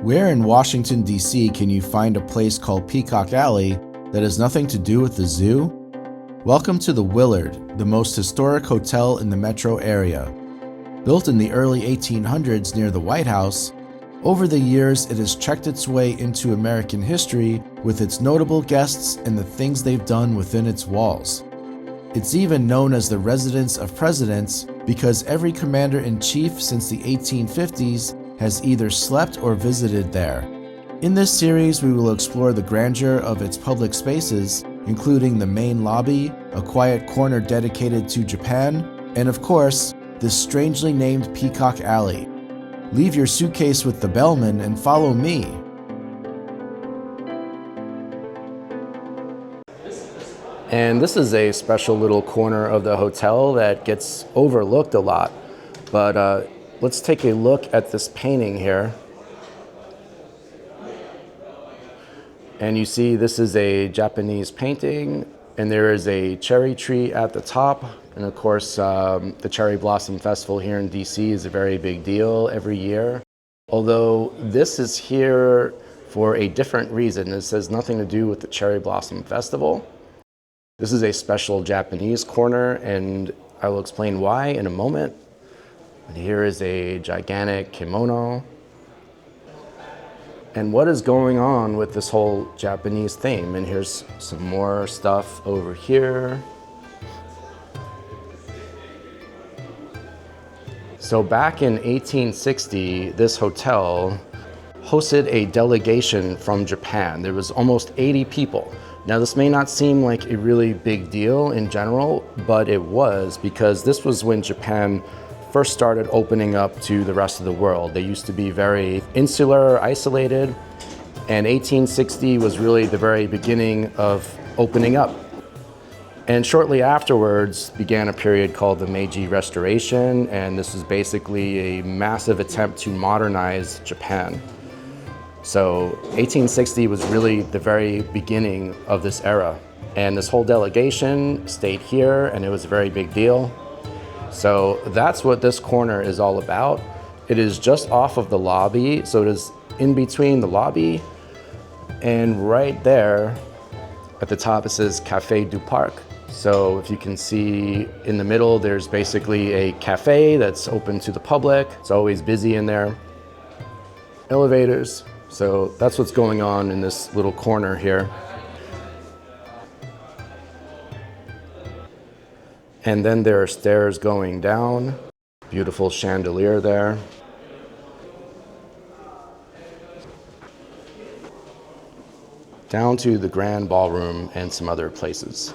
Where in Washington, D.C. can you find a place called Peacock Alley that has nothing to do with the zoo? Welcome to the Willard, the most historic hotel in the metro area. Built in the early 1800s near the White House, over the years it has checked its way into American history with its notable guests and the things they've done within its walls. It's even known as the residence of presidents because every commander-in-chief since the 1850s has either slept or visited there. In this series, we will explore the grandeur of its public spaces, including the main lobby, a quiet corner dedicated to Japan, and of course, this strangely named Peacock Alley. Leave your suitcase with the bellman and follow me. And this is a special little corner of the hotel that gets overlooked a lot, but let's take a look at this painting here. And you see this is a Japanese painting, and there is a cherry tree at the top. And of course, the Cherry Blossom Festival here in DC is a very big deal every year. Although this is here for a different reason. This has nothing to do with the Cherry Blossom Festival. This is a special Japanese corner, and I will explain why in a moment. And here is a gigantic kimono. And what is going on with this whole Japanese theme? And here's some more stuff over here. So back in 1860, this hotel hosted a delegation from Japan. There was almost 80 people. Now this may not seem like a really big deal in general, but it was, because this was when Japan first started opening up to the rest of the world. They used to be very insular, isolated, and 1860 was really the very beginning of opening up. And shortly afterwards began a period called the Meiji Restoration, and this is basically a massive attempt to modernize Japan. So 1860 was really the very beginning of this era. And this whole delegation stayed here, and it was a very big deal. So that's what this corner is all about. It is just off of the lobby, so it is in between the lobby, and right there at the top it says Café du Parc. So if you can see in the middle, there's basically a cafe that's open to the public. It's always busy in there. Elevators. So that's what's going on in this little corner here. And then there are stairs going down. Beautiful chandelier there. Down to the grand ballroom and some other places.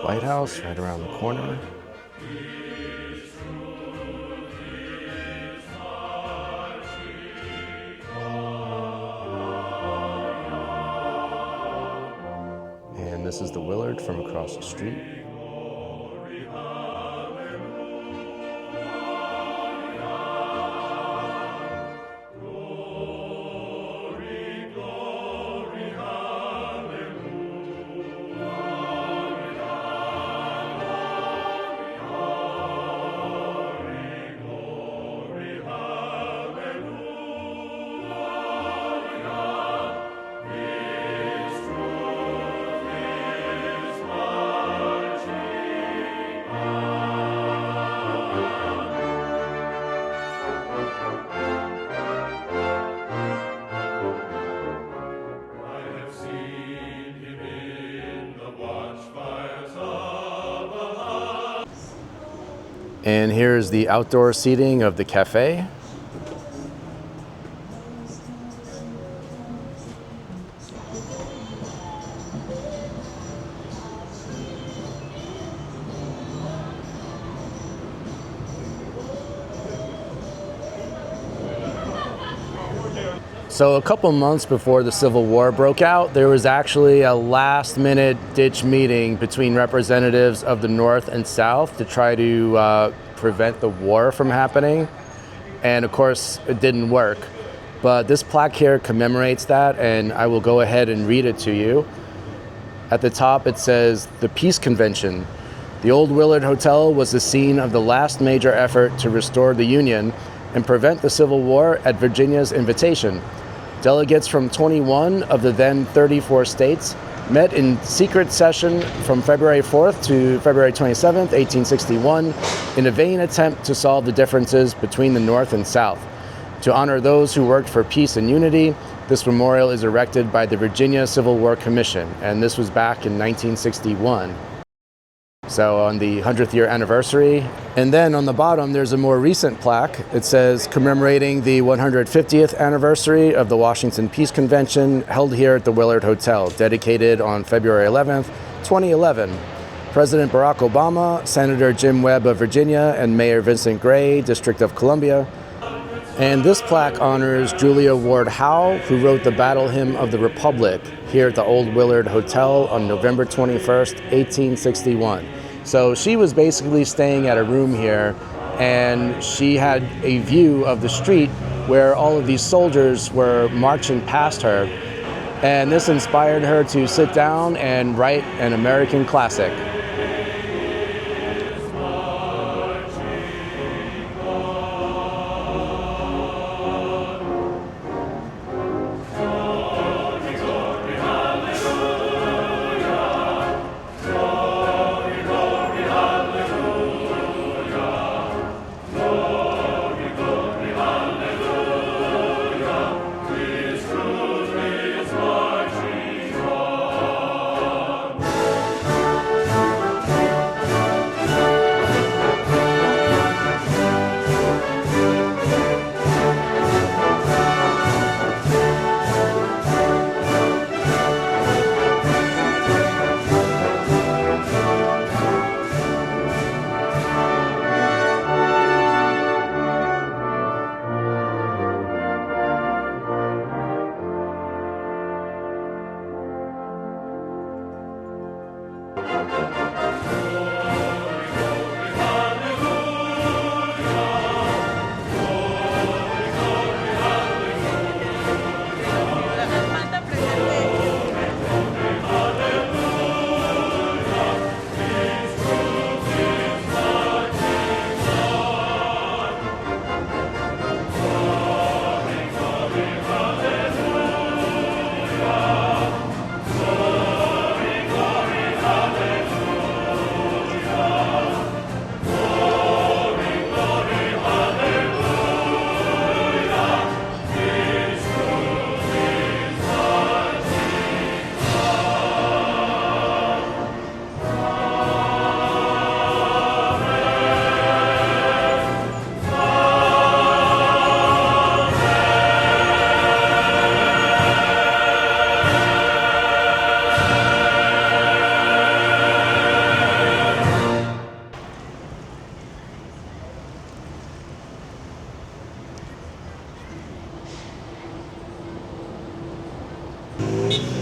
White House right around the corner. And this is the Willard from across the street. And here's the outdoor seating of the cafe. So a couple months before the Civil War broke out, there was actually a last-minute ditch meeting between representatives of the North and South to try to prevent the war from happening. And of course, it didn't work. But this plaque here commemorates that, and I will go ahead and read it to you. At the top, it says, "The Peace Convention. The old Willard Hotel was the scene of the last major effort to restore the Union and prevent the Civil War at Virginia's invitation. Delegates from 21 of the then 34 states met in secret session from February 4th to February 27th, 1861, in a vain attempt to solve the differences between the North and South. To honor those who worked for peace and unity, this memorial is erected by the Virginia Civil War Commission," and this was back in 1961. So on the 100th year anniversary. And then on the bottom, there's a more recent plaque. It says, "Commemorating the 150th anniversary of the Washington Peace Convention held here at the Willard Hotel, dedicated on February 11th, 2011. President Barack Obama, Senator Jim Webb of Virginia, and Mayor Vincent Gray, District of Columbia." And this plaque honors Julia Ward Howe, who wrote the Battle Hymn of the Republic here at the Old Willard Hotel on November 21st, 1861. So she was basically staying at a room here, and she had a view of the street where all of these soldiers were marching past her. And this inspired her to sit down and write an American classic.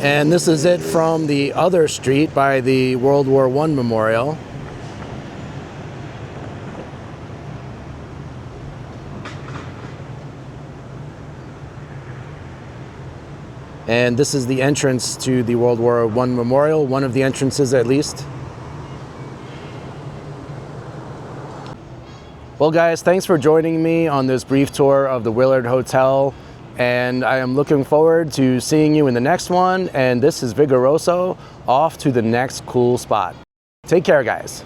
And this is it from the other street by the World War I Memorial. And this is the entrance to the World War I Memorial, one of the entrances at least. Well guys, thanks for joining me on this brief tour of the Willard Hotel, and I am looking forward to seeing you in the next one. And this is Vigoroso, off to the next cool spot. Take care guys.